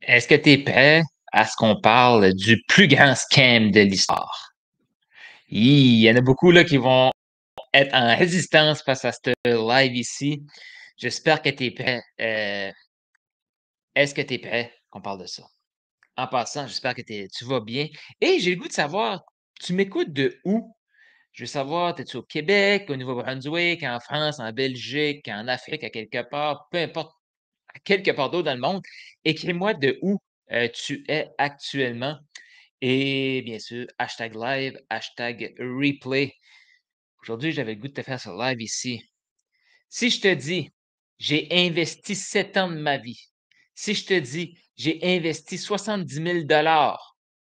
Est-ce que tu es prêt à ce qu'on parle du plus grand scam de l'histoire? Il y en a beaucoup là qui vont être en résistance face à ce live ici. J'espère que tu es prêt. Est-ce que tu es prêt qu'on parle de ça? En passant, j'espère que tu vas bien. Et j'ai le goût de savoir, tu m'écoutes de où? Je veux savoir, es-tu au Québec, au Nouveau-Brunswick, en France, en Belgique, en Afrique, à quelque part, peu importe, à quelque part d'autre dans le monde. Écris-moi de où tu es actuellement. Et bien sûr, hashtag live, hashtag replay. Aujourd'hui, j'avais le goût de te faire ce live ici. Si je te dis, j'ai investi 7 ans de ma vie. Si je te dis, j'ai investi 70 000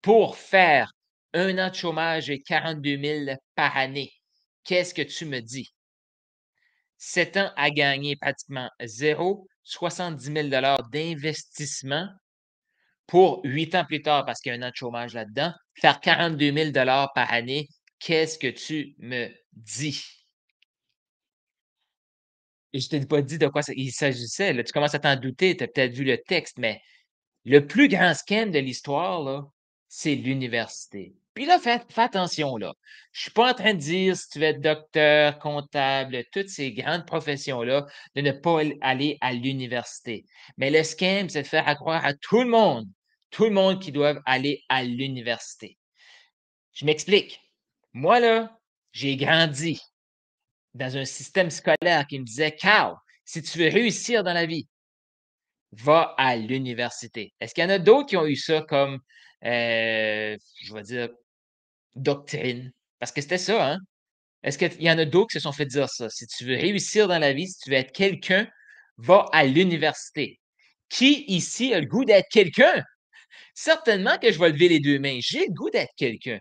pour faire un an de chômage et 42 000 par année, qu'est-ce que tu me dis? 7 ans à gagner pratiquement zéro, 70 000 d'investissement pour 8 ans plus tard, parce qu'il y a un an de chômage là-dedans, faire 42 000 par année, qu'est-ce que tu me dis? Et je t'ai pas dit de quoi il s'agissait, là, tu commences à t'en douter, tu as peut-être vu le texte, mais le plus grand scam de l'histoire, là, c'est l'université. Puis là, fais attention, là. Je suis pas en train de dire si tu veux être docteur, comptable, toutes ces grandes professions-là, de ne pas aller à l'université. Mais le scam, c'est de faire croire à tout le monde qui doivent aller à l'université. Je m'explique. Moi, là, j'ai grandi dans un système scolaire qui me disait: «Carl, si tu veux réussir dans la vie, va à l'université». Est-ce qu'il y en a d'autres qui ont eu ça comme, je vais dire, doctrine? Parce que c'était ça, hein? Est-ce qu'il y en a d'autres qui se sont fait dire ça? Si tu veux réussir dans la vie, si tu veux être quelqu'un, va à l'université. Qui ici a le goût d'être quelqu'un? Certainement que je vais lever les 2 mains. J'ai le goût d'être quelqu'un.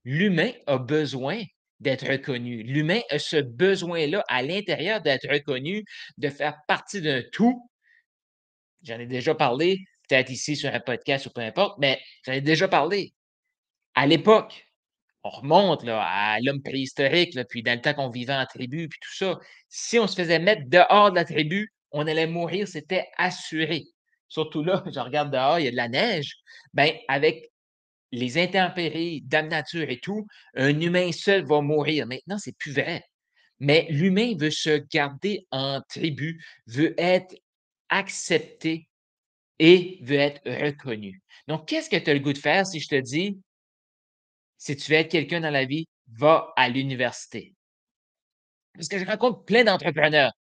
L'humain a besoin d'être reconnu. L'humain a ce besoin-là à l'intérieur d'être reconnu, de faire partie d'un tout. J'en ai déjà parlé, peut-être ici sur un podcast ou peu importe, mais j'en ai déjà parlé. À l'époque, on remonte là, à l'homme préhistorique, là, puis dans le temps qu'on vivait en tribu, puis tout ça. Si on se faisait mettre dehors de la tribu, on allait mourir, c'était assuré. Surtout là, je regarde dehors, il y a de la neige. Ben, avec les intempéries, dame nature et tout, un humain seul va mourir. Maintenant, c'est plus vrai. Mais l'humain veut se garder en tribu, veut être accepté et veut être reconnu. Donc, qu'est-ce que tu as le goût de faire si je te dis, si tu veux être quelqu'un dans la vie, va à l'université? Parce que je rencontre plein d'entrepreneurs.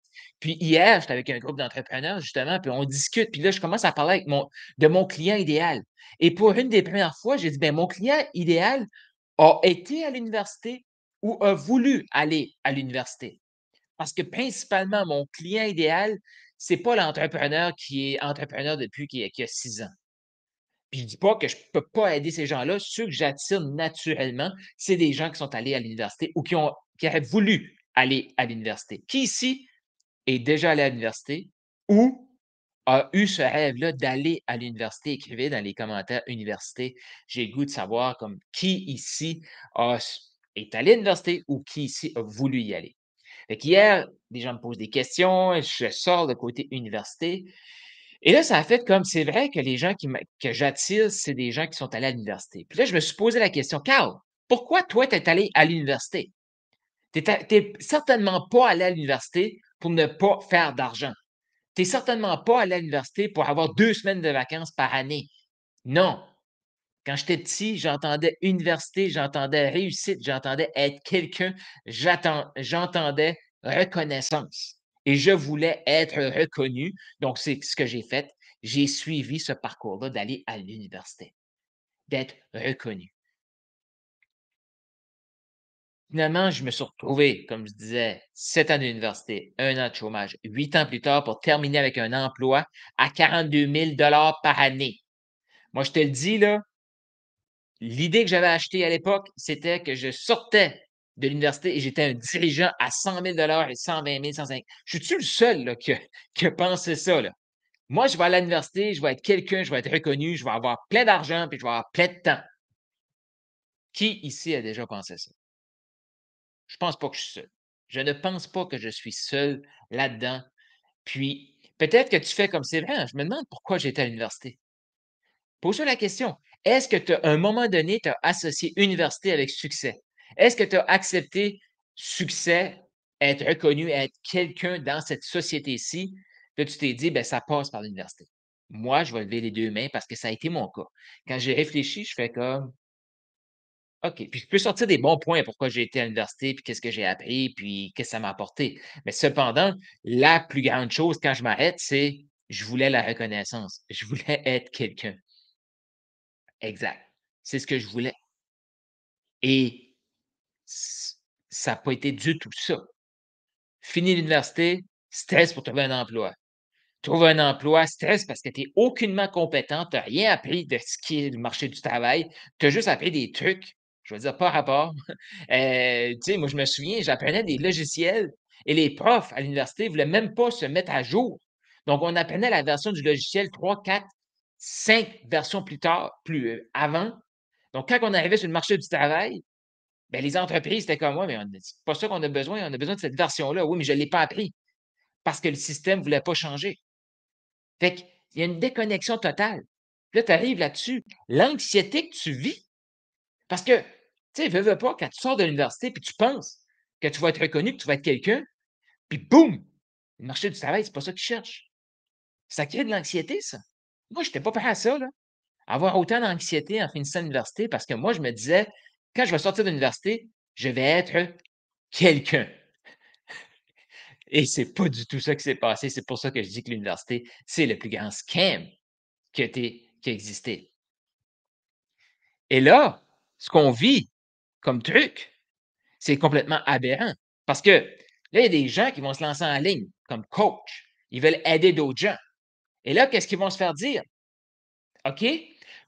Puis hier, j'étais avec un groupe d'entrepreneurs justement, puis on discute, puis là, je commence à parler avec mon client idéal. Et pour une des premières fois, j'ai dit: «Ben, mon client idéal a été à l'université ou a voulu aller à l'université». Parce que principalement, mon client idéal, c'est pas l'entrepreneur qui est entrepreneur depuis qui a 6 ans. Puis je dis pas que je peux pas aider ces gens-là. Ceux que j'attire naturellement, c'est des gens qui sont allés à l'université ou qui auraient voulu aller à l'université. Qui ici est déjà allé à l'université ou a eu ce rêve-là d'aller à l'université? Écrivez dans les commentaires université. J'ai le goût de savoir comme qui ici est allé à l'université ou qui ici a voulu y aller. Fait qu'hier, les gens me posent des questions, je sors de côté université. Et là, ça a fait comme c'est vrai que les gens que j'attire, c'est des gens qui sont allés à l'université. Puis là, je me suis posé la question: «Carl, pourquoi toi, tu es allé à l'université? Tu es certainement pas allé à l'université pour ne pas faire d'argent. Tu es certainement pas allé à l'université pour avoir 2 semaines de vacances par année. Non, quand j'étais petit, j'entendais université, j'entendais réussite, j'entendais être quelqu'un, j'entendais reconnaissance et je voulais être reconnu. Donc, c'est ce que j'ai fait. J'ai suivi ce parcours-là d'aller à l'université, d'être reconnu. Finalement, je me suis retrouvé, comme je disais, 7 ans d'université, un an de chômage, 8 ans plus tard pour terminer avec un emploi à 42 000 par année. Moi, je te le dis, là, l'idée que j'avais achetée à l'époque, c'était que je sortais de l'université et j'étais un dirigeant à 100 000 et 120 000, 105. Je suis-tu le seul là, qui a pensé ça? Là? Moi, je vais à l'université, je vais être quelqu'un, je vais être reconnu, je vais avoir plein d'argent, puis je vais avoir plein de temps. Qui ici a déjà pensé ça? Je pense pas que je suis seul. Je ne pense pas que je suis seul là-dedans. Puis, peut-être que tu fais comme c'est vrai, hein, je me demande pourquoi j'étais à l'université. Pose-toi la question. Est-ce que tu à un moment donné, tu as associé université avec succès? Est-ce que tu as accepté succès, être reconnu, être quelqu'un dans cette société-ci? Là, tu t'es dit: «Ben, ça passe par l'université». Moi, je vais lever les 2 mains parce que ça a été mon cas. Quand j'ai réfléchi, je fais comme: OK, puis je peux sortir des bons points pourquoi j'ai été à l'université, puis qu'est-ce que j'ai appris, puis qu'est-ce que ça m'a apporté. Mais cependant, la plus grande chose quand je m'arrête, c'est je voulais la reconnaissance. Je voulais être quelqu'un. Exact. C'est ce que je voulais et ç ça a pas été du tout ça. Fini l'université, stress pour trouver un emploi. Trouve un emploi, stress parce que tu es aucunement compétent, tu as rien appris de ce qui est le marché du travail. Tu as juste appris des trucs, je veux dire, pas rapport. Tu sais, moi, je me souviens, j'apprenais des logiciels et les profs à l'université voulaient même pas se mettre à jour. Donc, on apprenait la version du logiciel 3, 4, 5 versions plus tard, avant. Donc, quand on arrivait sur le marché du travail, ben les entreprises étaient comme: «Ouais, mais c'est pas ça qu'on a besoin, on a besoin de cette version-là». «Oui, mais je ne l'ai pas appris», parce que le système ne voulait pas changer. Fait qu'il y a une déconnexion totale. Puis là, tu arrives là-dessus, l'anxiété que tu vis, parce que, tu sais, veux pas, quand tu sors de l'université puis tu penses que tu vas être reconnu, que tu vas être quelqu'un, puis boum! Le marché du travail, c'est pas ça qu'ils cherchent. Ça crée de l'anxiété, ça. Moi, j'étais pas prêt à ça, là, avoir autant d'anxiété en finissant l'université parce que moi, je me disais: «Quand je vais sortir de l'université, je vais être quelqu'un». Et c'est pas du tout ça qui s'est passé. C'est pour ça que je dis que l'université, c'est le plus grand scam qui a existé. Et là, ce qu'on vit comme truc, c'est complètement aberrant. Parce que là, il y a des gens qui vont se lancer en ligne comme coach. Ils veulent aider d'autres gens. Et là, qu'est-ce qu'ils vont se faire dire? OK,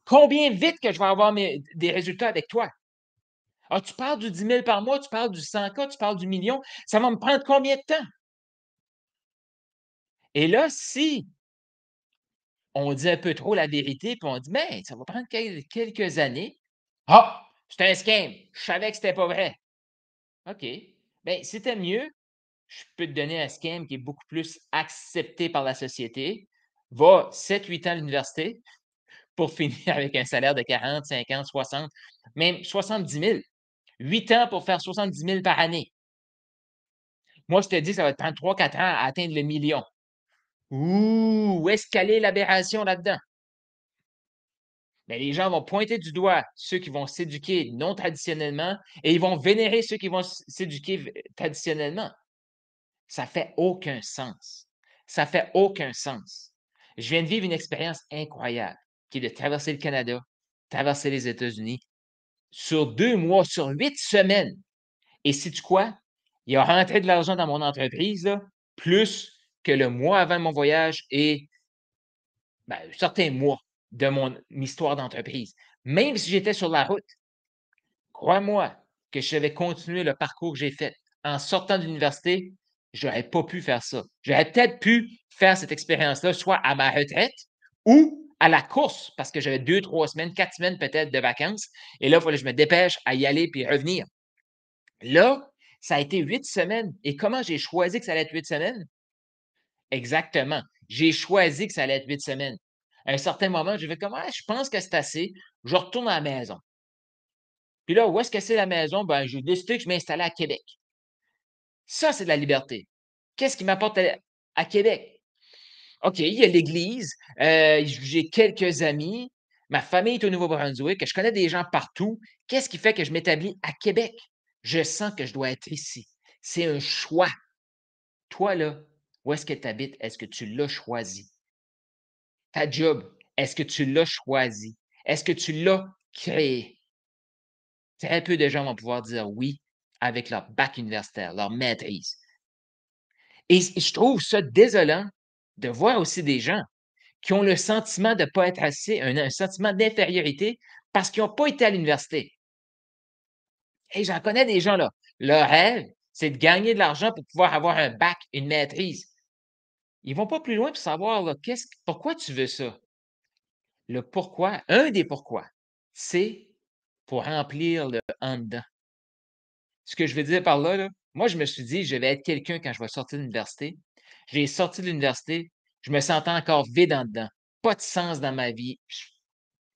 combien vite que je vais avoir des résultats avec toi? Ah, tu parles du 10 000 par mois, tu parles du 100K, tu parles du million. Ça va me prendre combien de temps? Et là, si on dit un peu trop la vérité, puis on dit: «Mais ça va prendre quelques années». Ah! C'est un scam. Je savais que c'était pas vrai. OK. Ben, c'était mieux. Je peux te donner un scam qui est beaucoup plus accepté par la société. Va 7, 8 ans à l'université pour finir avec un salaire de 40, 50, 60, même 70 000. 8 ans pour faire 70 000 par année. Moi, je te dis, ça va te prendre 3, 4 ans à atteindre le million. Ouh! Où est-ce qu'elle est l'aberration là-dedans? Mais les gens vont pointer du doigt ceux qui vont s'éduquer non traditionnellement et ils vont vénérer ceux qui vont s'éduquer traditionnellement. Ça fait aucun sens. Ça fait aucun sens. Je viens de vivre une expérience incroyable qui est de traverser le Canada, traverser les États-Unis sur 2 mois, sur 8 semaines. Et sais-tu quoi? Il a rentré de l'argent dans mon entreprise, là, plus que le mois avant mon voyage et ben, certains mois de mon histoire d'entreprise. Même si j'étais sur la route, crois-moi que je devais continuer le parcours que j'ai fait. En sortant de l'université, j'aurais pas pu faire ça. J'aurais peut-être pu faire cette expérience-là, soit à ma retraite ou à la course, parce que j'avais 2, 3 semaines, 4 semaines peut-être de vacances. Et là, il fallait que je me dépêche à y aller puis revenir. Là, ça a été 8 semaines. Et comment j'ai choisi que ça allait être 8 semaines? Exactement. J'ai choisi que ça allait être 8 semaines. À un certain moment, j'ai fait comme: «Ah, je pense que c'est assez, je retourne à la maison». Puis là, où est-ce que c'est la maison? Ben, j'ai décidé que je m'installais à Québec. Ça, c'est de la liberté. Qu'est-ce qui m'apporte à Québec? OK, il y a l'église, j'ai quelques amis, ma famille est au Nouveau-Brunswick, je connais des gens partout. Qu'est-ce qui fait que je m'établis à Québec? Je sens que je dois être ici. C'est un choix. Toi, là, où est-ce que tu habites? Est-ce que tu l'as choisi? Ta job, est-ce que tu l'as choisi? Est-ce que tu l'as créé? Très peu de gens vont pouvoir dire oui avec leur bac universitaire, leur maîtrise. Et je trouve ça désolant de voir aussi des gens qui ont le sentiment de ne pas être assez, un sentiment d'infériorité parce qu'ils n'ont pas été à l'université. Et j'en connais des gens là, leur rêve, c'est de gagner de l'argent pour pouvoir avoir un bac, une maîtrise. Ils vont pas plus loin pour savoir là, pourquoi tu veux ça? Le pourquoi, un des pourquoi, c'est pour remplir le en dedans. Ce que je veux dire par là, là, moi, je me suis dit: «Je vais être quelqu'un quand je vais sortir de l'université». J'ai sorti de l'université, je me sentais encore vide en dedans, pas de sens dans ma vie.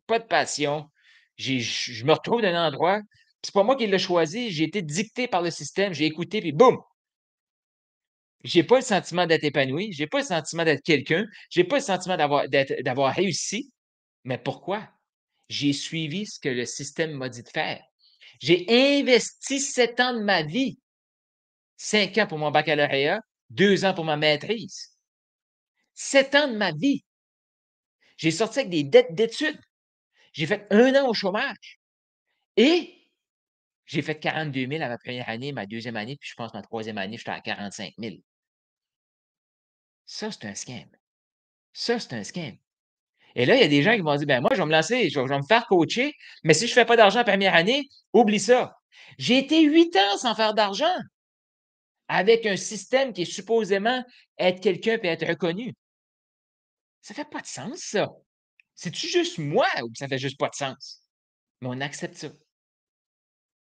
pas de passion. Je me retrouve dans un endroit, puis c'est pas moi qui l'ai choisi, j'ai été dicté par le système, j'ai écouté, puis boum! J'ai pas le sentiment d'être épanoui, j'ai pas le sentiment d'être quelqu'un, j'ai pas le sentiment d'avoir réussi. Mais pourquoi? J'ai suivi ce que le système m'a dit de faire. J'ai investi 7 ans de ma vie, 5 ans pour mon baccalauréat, 2 ans pour ma maîtrise. 7 ans de ma vie. J'ai sorti avec des dettes d'études. J'ai fait 1 an au chômage et j'ai fait 42 000 à ma première année, ma deuxième année, puis je pense ma troisième année, j'étais à 45 000. Ça, c'est un scam. Ça, c'est un scam. Et là, il y a des gens qui vont dire: «Ben moi, je vais me lancer, je vais me faire coacher, mais si je ne fais pas d'argent la première année, oublie ça». J'ai été 8 ans sans faire d'argent avec un système qui est supposément être quelqu'un et être reconnu. Ça fait pas de sens, ça. C'est-tu juste moi ou ça fait juste pas de sens? Mais on accepte ça.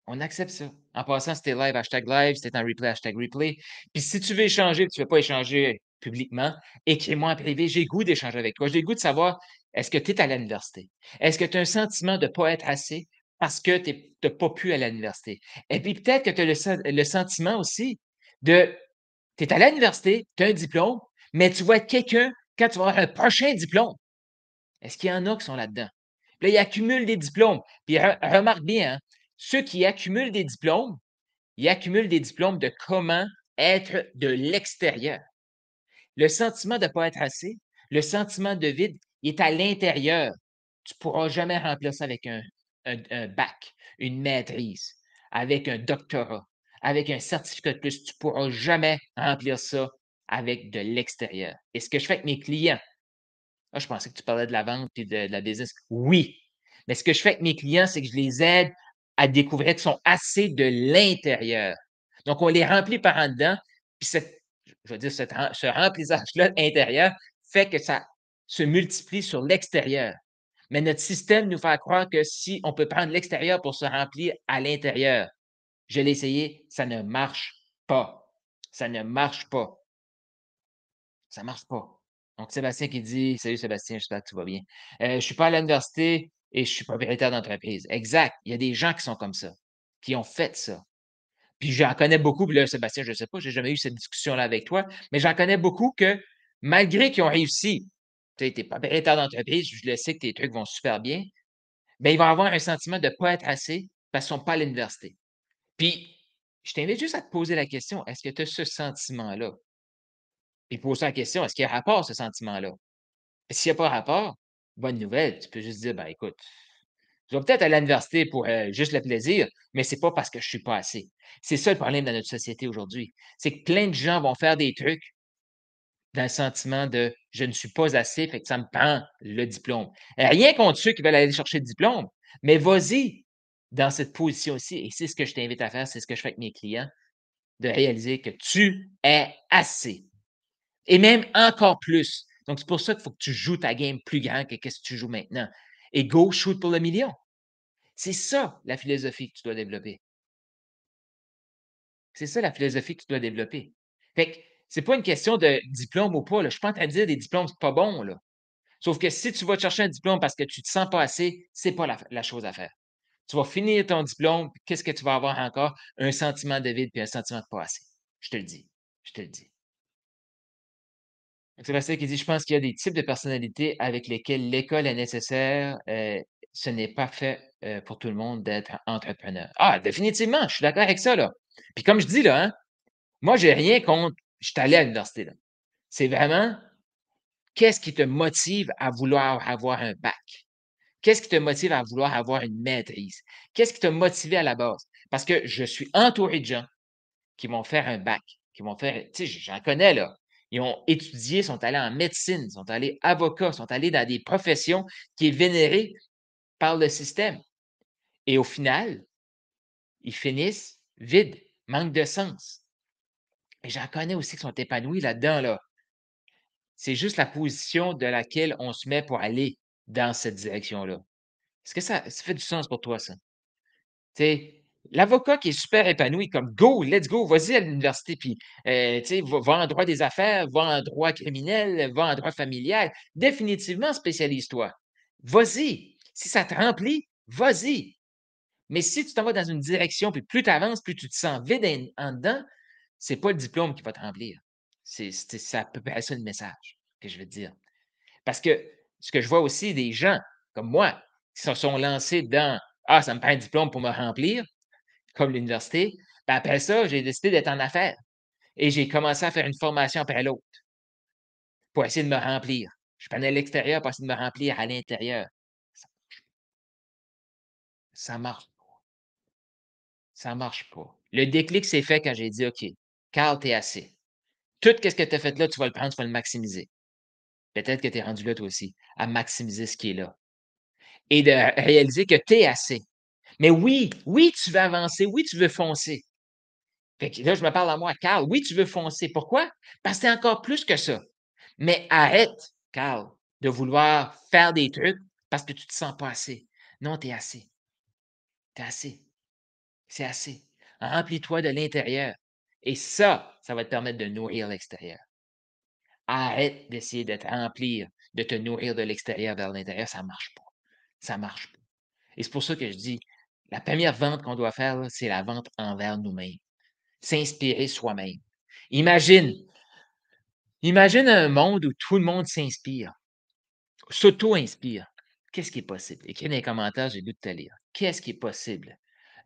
On accepte ça. En passant, si tu es live, hashtag live, si tu es en replay, hashtag replay. Puis si tu veux échanger, puis tu ne veux pas échanger publiquement, écris-moi en privé. J'ai le goût d'échanger avec toi. J'ai le goût de savoir, est-ce que tu es à l'université? Est-ce que tu as un sentiment de ne pas être assez parce que tu n'as pas pu à l'université? Et puis peut-être que tu as le sentiment aussi de, tu es à l'université, tu as un diplôme, mais tu vas être quelqu'un quand tu vas avoir un prochain diplôme. Est-ce qu'il y en a qui sont là-dedans? Puis là, ils accumulent des diplômes. Puis remarque bien, hein, ceux qui accumulent des diplômes, ils accumulent des diplômes de comment être de l'extérieur. Le sentiment de ne pas être assez, le sentiment de vide, il est à l'intérieur. Tu ne pourras jamais remplir ça avec un bac, une maîtrise, avec un doctorat, avec un certificat de plus. Tu ne pourras jamais remplir ça avec de l'extérieur. Et ce que je fais avec mes clients, ah, je pensais que tu parlais de la vente et de la business. Oui, mais ce que je fais avec mes clients, c'est que je les aide à découvrir qu'ils sont assez de l'intérieur. Donc, on les remplit par en dedans, puis je veux dire, ce remplissage-là intérieur fait que ça se multiplie sur l'extérieur. Mais notre système nous fait croire que si on peut prendre l'extérieur pour se remplir à l'intérieur, je l'ai essayé, ça ne marche pas. Ça ne marche pas. Ça marche pas. Donc Sébastien qui dit: «Salut Sébastien, j'espère que tu vas bien. Je suis pas à l'université et je suis propriétaire d'entreprise». Exact, il y a des gens qui sont comme ça, qui ont fait ça. Puis j'en connais beaucoup, puis là, Sébastien, je ne sais pas, j'ai jamais eu cette discussion-là avec toi, mais j'en connais beaucoup que malgré qu'ils ont réussi, tu sais, tu es propriétaire d'entreprise, je le sais que tes trucs vont super bien, ben ils vont avoir un sentiment de ne pas être assez parce qu'ils sont pas à l'université. Puis je t'invite juste à te poser la question, est-ce que tu as ce sentiment-là? Puis pose-toi la question, est-ce qu'il y a rapport ce sentiment-là? S'il y a pas rapport, bonne nouvelle, tu peux juste dire: «Ben, écoute, je vais peut-être aller à l'université pour, juste le plaisir, mais c'est pas parce que je suis pas assez». C'est ça le problème dans notre société aujourd'hui. C'est que plein de gens vont faire des trucs dans le sentiment de: «Je ne suis pas assez, fait que ça me prend le diplôme». Rien contre ceux qui veulent aller chercher le diplôme, mais vas-y dans cette position-ci et c'est ce que je t'invite à faire, c'est ce que je fais avec mes clients, de réaliser que tu es assez. Et même encore plus. Donc, c'est pour ça qu'il faut que tu joues ta game plus grand que qu'est-ce que tu joues maintenant. Et go shoot pour le million. C'est ça la philosophie que tu dois développer. C'est ça la philosophie que tu dois développer. Fait que c'est pas une question de diplôme ou pas, là. Je suis pas en train de dire des diplômes, c'est pas bon, là. Sauf que si tu vas te chercher un diplôme parce que tu te sens pas assez, c'est pas la chose à faire. Tu vas finir ton diplôme, puis qu'est-ce que tu vas avoir encore? Un sentiment de vide puis un sentiment de pas assez. Je te le dis. Je te le dis. Sébastien qui dit: «Je pense qu'il y a des types de personnalités avec lesquelles l'école est nécessaire, ce n'est pas fait, pour tout le monde d'être entrepreneur». Ah, définitivement, je suis d'accord avec ça, là. Puis comme je dis, là, hein, moi, j'ai rien contre je suis allé à l'université, là. C'est vraiment qu'est-ce qui te motive à vouloir avoir un bac? Qu'est-ce qui te motive à vouloir avoir une maîtrise? Qu'est-ce qui t'a motivé à la base? Parce que je suis entouré de gens qui vont faire un bac, qui vont faire tu sais, j'en connais là. Ils ont étudié, sont allés en médecine, sont allés avocats, sont allés dans des professions qui est vénérée par le système et au final, ils finissent vides, manque de sens et j'en connais aussi qui sont épanouis là-dedans, là. C'est juste la position de laquelle on se met pour aller dans cette direction-là. Est-ce que ça fait du sens pour toi, ça? Tu sais, l'avocat qui est super épanoui comme go, let's go, vas-y à l'université, puis, tu sais, va en droit des affaires, va en droit criminel, va en droit familial. Définitivement, spécialise-toi. Vas-y. Si ça te remplit, vas-y. Mais si tu t'en vas dans une direction, puis plus tu avances, plus tu te sens vide en dedans, c'est pas le diplôme qui va te remplir. C'est à peu près ça le message que je veux te dire. Parce que ce que je vois aussi des gens comme moi qui se sont lancés dans «Ah, ça me prend un diplôme pour me remplir», comme l'université, ben après ça, j'ai décidé d'être en affaires et j'ai commencé à faire une formation après l'autre pour essayer de me remplir. Je prenais l'extérieur pour essayer de me remplir à l'intérieur. Ça ça marche ça marche pas. Le déclic s'est fait quand j'ai dit: «OK, Carl, tu es assez. Tout ce que tu as fait là, tu vas le prendre, tu vas le maximiser». Peut-être que tu es rendu là toi aussi, à maximiser ce qui est là et de réaliser que tu es assez. Mais oui, oui, tu veux avancer, oui, tu veux foncer. Fait que là, je me parle à moi, Carl, oui, tu veux foncer. Pourquoi? Parce que tu encore plus que ça. Mais arrête, Carl, de vouloir faire des trucs parce que tu ne te sens pas assez. Non, tu es assez. Tu es assez. C'est assez. Remplis-toi de l'intérieur. Et ça va te permettre de nourrir l'extérieur. Arrête d'essayer de te remplir, de te nourrir de l'extérieur vers l'intérieur. Ça ne marche pas. Ça ne marche pas. Et c'est pour ça que je dis, la première vente qu'on doit faire, là, c'est la vente envers nous-mêmes. S'inspirer soi-même. Imagine, imagine un monde où tout le monde s'inspire, s'auto-inspire. Qu'est-ce qui est possible? Écris dans les commentaires, j'ai le goût de te lire. Qu'est-ce qui est possible?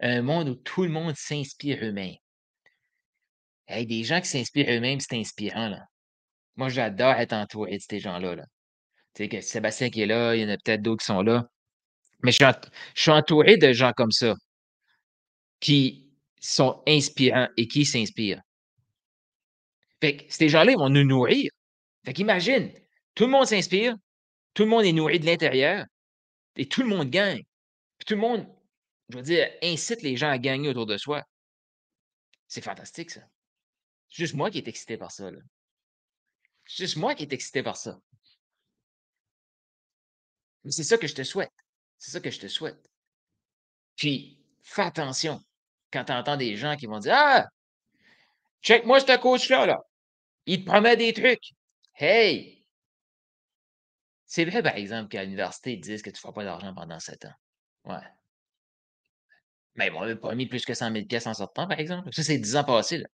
Un monde où tout le monde s'inspire eux-mêmes. Hey, des gens qui s'inspirent eux-mêmes, c'est inspirant, là. Moi, j'adore être entouré de ces gens-là, là. Tu sais, que Sébastien qui est là, il y en a peut-être d'autres qui sont là. Mais je suis entouré de gens comme ça, qui sont inspirants et qui s'inspirent. Fait que ces gens-là, ils vont nous nourrir. Fait qu'imagine, tout le monde s'inspire, tout le monde est nourri de l'intérieur et tout le monde gagne. Puis tout le monde, je veux dire, incite les gens à gagner autour de soi. C'est fantastique, ça. C'est juste moi qui est excité par ça, là. C'est juste moi qui est excité par ça. Mais c'est ça que je te souhaite. C'est ça que je te souhaite. Puis, fais attention quand tu entends des gens qui vont dire: «Ah, check-moi ce coach-là, là. Il te promet des trucs». Hey! C'est vrai, par exemple, qu'à l'université, ils disent que tu ne feras pas d'argent pendant 7 ans. Ouais. Mais ils m'ont même pas mis plus que 100 000 en sortant, par exemple. Ça, c'est 10 ans passés, là.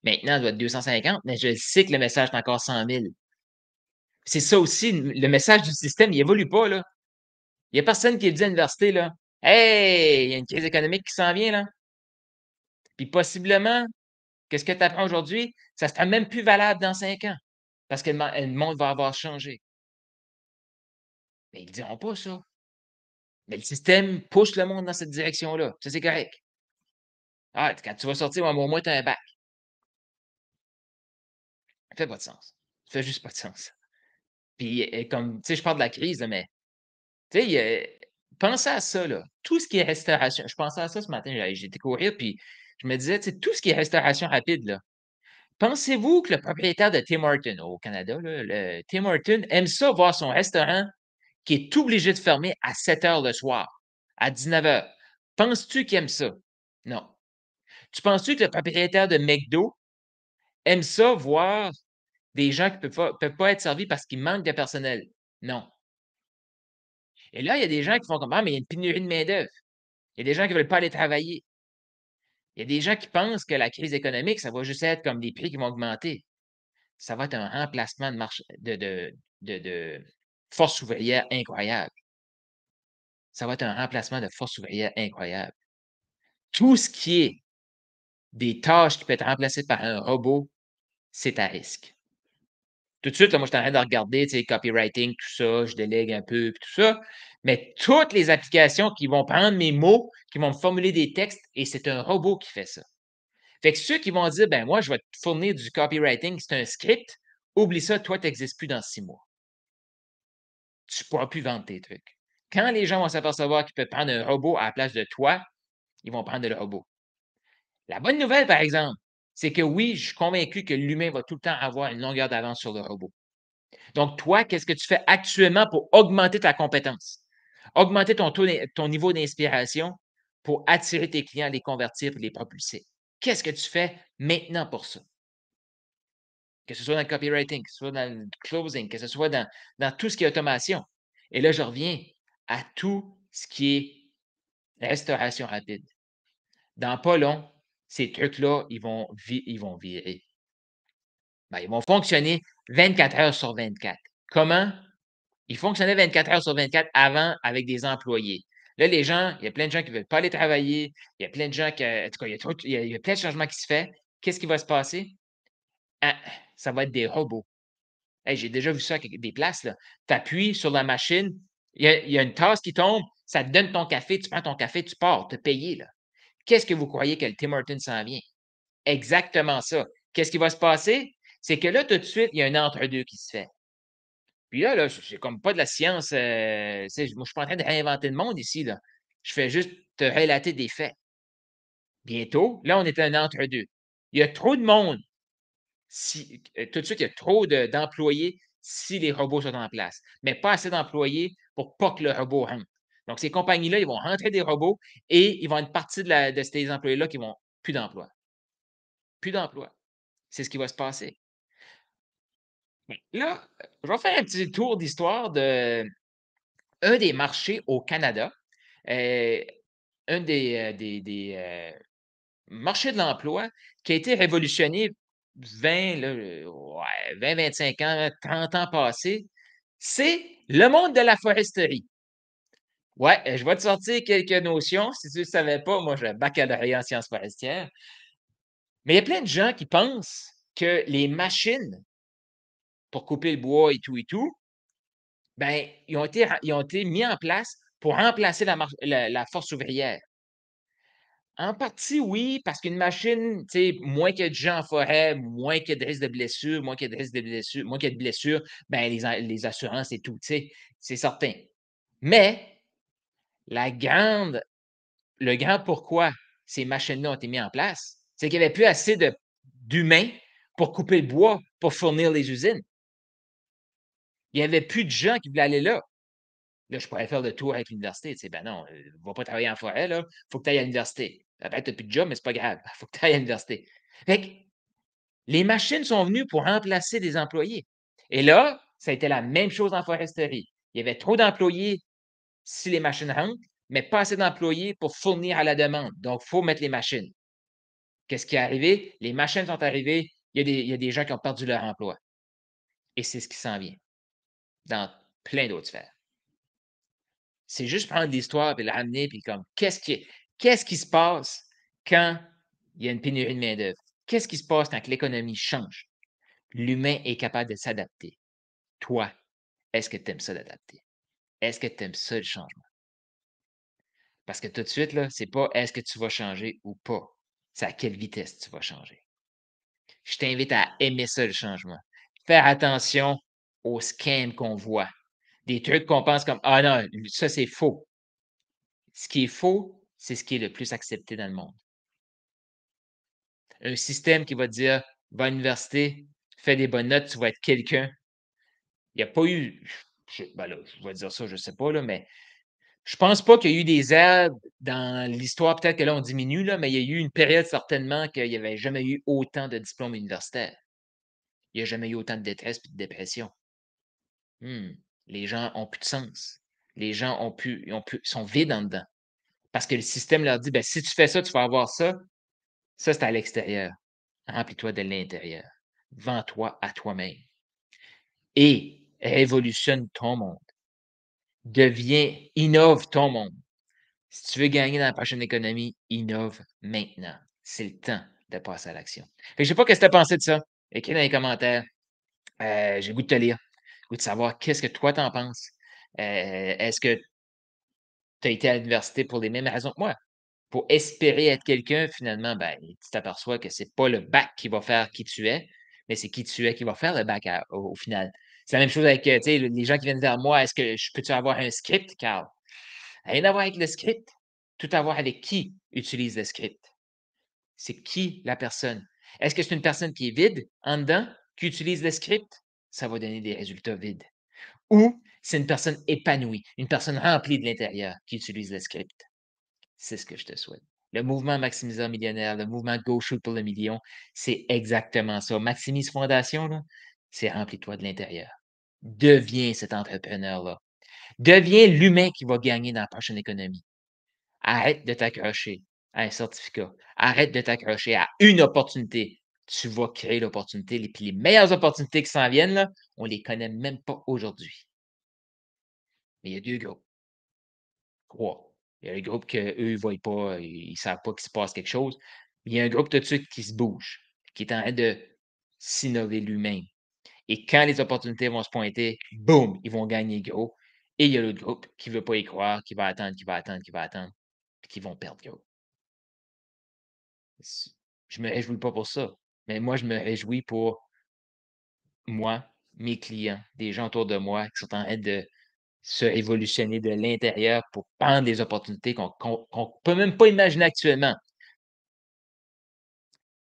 Maintenant, ça doit être 250, mais je sais que le message est encore 100 000. C'est ça aussi, le message du système, il évolue pas, là. Il y a personne qui dit à l'université, là: «Hey, il y a une crise économique qui s'en vient, là, puis possiblement qu'est-ce que tu apprends aujourd'hui, ça sera même plus valable dans 5 ans parce que le monde va avoir changé». Mais ils ne diront pas ça. Mais le système pousse le monde dans cette direction-là. Ça, c'est correct. Ah, quand tu vas sortir, ouais, mais au moins tu as un bac. Ça fait pas de sens. Ça fait juste pas de sens. Puis, comme, tu sais, je parle de la crise, là, mais, tu sais, pensez à ça, là. Tout ce qui est restauration je pensais à ça ce matin, j'ai été courir, puis je me disais, tu sais, tout ce qui est restauration rapide, là, pensez-vous que le propriétaire de Tim Hortons au Canada, là, le Tim Hortons aime ça voir son restaurant qui est obligé de fermer à 7 heures le soir, à 19 heures? Penses-tu qu'il aime ça? Non. Tu penses-tu que le propriétaire de McDo aime ça voir des gens qui peuvent pas être servis parce qu'il manque de personnel? Non. Et là, il y a des gens qui font comme: «Ah, mais il y a une pénurie de main-d'œuvre». Il y a des gens qui ne veulent pas aller travailler. Il y a des gens qui pensent que la crise économique, ça va juste être comme des prix qui vont augmenter. Ça va être un remplacement de marche de force ouvrière incroyable. Ça va être un remplacement de force ouvrière incroyable. Tout ce qui est des tâches qui peuvent être remplacées par un robot, c'est à risque. Tout de suite, là, moi, je suis en train de regarder, tu sais, copywriting, tout ça, je délègue un peu, puis tout ça. Mais toutes les applications qui vont prendre mes mots, qui vont me formuler des textes, et c'est un robot qui fait ça. Fait que ceux qui vont dire, ben moi, je vais te fournir du copywriting, c'est un script, oublie ça, toi, tu n'existes plus dans 6 mois. Tu ne pourras plus vendre tes trucs. Quand les gens vont s'apercevoir qu'ils peuvent prendre un robot à la place de toi, ils vont prendre le robot. La bonne nouvelle, par exemple, c'est que oui, je suis convaincu que l'humain va tout le temps avoir une longueur d'avance sur le robot. Donc, toi, qu'est-ce que tu fais actuellement pour augmenter ta compétence? Augmenter ton niveau d'inspiration pour attirer tes clients, les convertir et les propulser. Qu'est-ce que tu fais maintenant pour ça? Que ce soit dans le copywriting, que ce soit dans le closing, que ce soit dans tout ce qui est automation. Et là, je reviens à tout ce qui est restauration rapide. Dans pas long, ces trucs-là, ils vont virer. Ben, ils vont fonctionner 24 heures sur 24. Comment? Ils fonctionnaient 24 heures sur 24 avant avec des employés. Là, les gens, il y a plein de gens qui ne veulent pas aller travailler. Il y a plein de gens qui, en tout cas, il y a plein de changements qui se font. Qu'est-ce qui va se passer? Ah, ça va être des robots. Hey, j'ai déjà vu ça à des places, là. Tu appuies sur la machine, il y a une tasse qui tombe, ça te donne ton café, tu prends ton café, tu pars, tu as payé, là. Qu'est-ce que vous croyez que le Tim Hortons s'en vient? Exactement ça. Qu'est-ce qui va se passer? C'est que là, tout de suite, il y a un entre-deux qui se fait. Puis là, c'est comme pas de la science, tu sais, moi, je suis pas en train de réinventer le monde ici, là. Je fais juste te relater des faits. Bientôt, là, on est à un entre-deux. Il y a trop de monde. Si, tout de suite, il y a trop d'employés si les robots sont en place, mais pas assez d'employés pour pas que le robot rentre. Donc, ces compagnies-là, ils vont rentrer des robots et ils vont être partie de ces employés-là qui vont plus d'emploi. Plus d'emploi. C'est ce qui va se passer. Là, je vais faire un petit tour d'histoire de un des marchés au Canada, heu, un marchés de l'emploi qui a été révolutionné 20 là, ouais, 20-25 ans, 30 ans passés, c'est le monde de la foresterie. Ouais, je vais te sortir quelques notions. Si tu ne le savais pas, moi, j'ai un baccalauréat en sciences forestières. Mais il y a plein de gens qui pensent que les machines pour couper le bois et tout, ben, ils ont été mis en place pour remplacer la force ouvrière. En partie, oui, parce qu'une machine, tu sais, moins qu'il y a de gens en forêt, moins qu'il y a de risques de blessures, moins qu'il y a de risques de blessures, moins qu'il y a de blessures, ben, les assurances et tout, tu sais, c'est certain. Mais la grande le grand pourquoi ces machines-là ont été mises en place, c'est qu'il n'y avait plus assez d'humains pour couper le bois, pour fournir les usines. Il n'y avait plus de gens qui voulaient aller là. Là, je pourrais faire le tour avec l'université, tu sais, ben non, va pas travailler en forêt, là, faut que tu ailles à l'université. Peut-être que tu plus de job, mais c'est pas grave, faut que tu ailles à l'université. Fait que les machines sont venues pour remplacer des employés. Et là, ça a été la même chose en foresterie. Il y avait trop d'employés si les machines rentrent, mais pas assez d'employés pour fournir à la demande. Donc, il faut mettre les machines. Qu'est-ce qui est arrivé? Les machines sont arrivées, il y a des gens qui ont perdu leur emploi. Et c'est ce qui s'en vient dans plein d'autres sphères. C'est juste prendre l'histoire et la ramener, puis comme, qu'est-ce qui se passe quand il y a une pénurie de main-d'œuvre? Qu'est-ce qui se passe quand l'économie change? L'humain est capable de s'adapter. Toi, est-ce que tu aimes ça d'adapter? Est-ce que tu aimes ça le changement? Parce que tout de suite, là, c'est pas est-ce que tu vas changer ou pas. C'est à quelle vitesse tu vas changer. Je t'invite à aimer ça, le changement. Faire attention aux scams qu'on voit. Des trucs qu'on pense comme ah non, ça c'est faux. Ce qui est faux, c'est ce qui est le plus accepté dans le monde. Un système qui va te dire va à l'université, fais des bonnes notes, tu vas être quelqu'un. Il n'y a pas eu, ben là, je vais dire ça, je ne sais pas, là, mais je pense pas qu'il y a eu des aides dans l'histoire. Peut-être que là, on diminue, là, mais il y a eu une période certainement qu'il n'y avait jamais eu autant de diplômes universitaires. Il n'y a jamais eu autant de détresse et de dépression. Mmh, les gens ont plus de sens. Les gens sont vides en dedans. Parce que le système leur dit: «Ben, si tu fais ça, tu vas avoir ça. Ça, c'est à l'extérieur. Remplis-toi de l'intérieur. Vends-toi à toi-même et révolutionne ton monde. Innove ton monde. Si tu veux gagner dans la prochaine économie, innove maintenant. C'est le temps de passer à l'action». Fait que je sais pas qu'est-ce que tu as pensé de ça. Écris dans les commentaires. J'ai le goût de te lire. J'ai le goût de savoir qu'est-ce que toi t'en penses. Est-ce que tu as été à l'université pour les mêmes raisons que moi? Pour espérer être quelqu'un, finalement, ben, tu t'aperçois que c'est pas le bac qui va faire qui tu es, mais c'est qui tu es qui va faire le bac au final. C'est la même chose avec, tu sais, les gens qui viennent vers moi, est-ce que je peux-tu avoir un script, Carl? Rien à voir avec le script, tout à voir avec qui utilise le script. C'est qui la personne? Est-ce que c'est une personne qui est vide en dedans, qui utilise le script? Ça va donner des résultats vides. Ou c'est une personne épanouie, une personne remplie de l'intérieur qui utilise le script. C'est ce que je te souhaite. Le mouvement Maximiseur millionnaire, le mouvement Go Shoot pour le million, c'est exactement ça. Maximise Fondation, là, c'est remplis-toi de l'intérieur. Deviens cet entrepreneur-là. Deviens l'humain qui va gagner dans la prochaine économie. Arrête de t'accrocher à un certificat. Arrête de t'accrocher à une opportunité. Tu vas créer l'opportunité, puis les meilleures opportunités qui s'en viennent, là, on les connaît même pas aujourd'hui. Mais il y a 2 groupes, 3. Il y a le groupe qu'eux, ils voient pas, ils savent pas qu'il se passe quelque chose. Il y a un groupe de ceux qui se bouge, qui est en train de s'innover lui-même. Et quand les opportunités vont se pointer, boum, ils vont gagner gros. Et il y a l'autre groupe qui veut pas y croire, qui va attendre, qui va attendre, qui va attendre, puis qui vont perdre gros. S Je me réjouis pas pour ça, mais moi, je me réjouis pour moi, mes clients, des gens autour de moi qui sont en train de se révolutionner de l'intérieur pour prendre des opportunités qu'on peut même pas imaginer actuellement.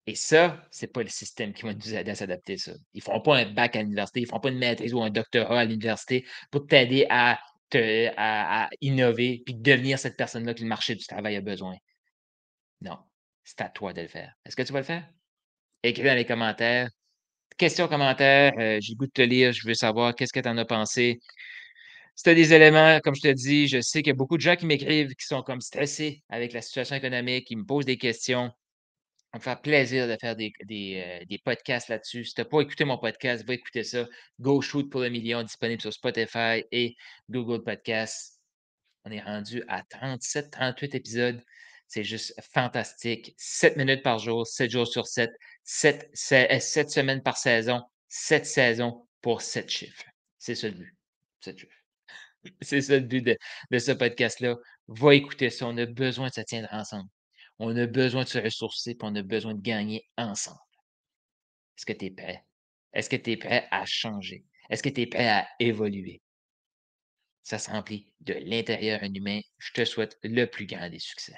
Et ça, c'est pas le système qui va nous aider à s'adapter à ça. Ils feront pas un bac à l'université, ils feront pas une maîtrise ou un doctorat à l'université pour t'aider à innover puis devenir cette personne-là que le marché du travail a besoin. Non, c'est à toi de le faire. Est-ce que tu vas le faire? Écris dans les commentaires. Questions, commentaires, j'ai le goût de te lire, je veux savoir qu'est-ce que tu en as pensé. Si tu as des éléments, comme je te dis, je sais qu'il y a beaucoup de gens qui m'écrivent, qui sont comme stressés avec la situation économique, qui me posent des questions. Ça me fait plaisir de faire des podcasts là-dessus. Si tu as pas écouté mon podcast, va écouter ça. Go Shoot pour le million, disponible sur Spotify et Google Podcasts. On est rendu à 37, 38 épisodes. C'est juste fantastique. 7 minutes par jour, 7 jours sur 7, 7 semaines par saison, 7 saisons pour 7 chiffres. C'est ça le but. 7 chiffres. C'est ça le but de ce podcast-là. Va écouter ça. On a besoin de se tiendre ensemble. On a besoin de se ressourcer, puis on a besoin de gagner ensemble. Est-ce que tu es prêt? Est-ce que tu es prêt à changer? Est-ce que tu es prêt à évoluer? Ça se remplit de l'intérieur un humain. Je te souhaite le plus grand des succès.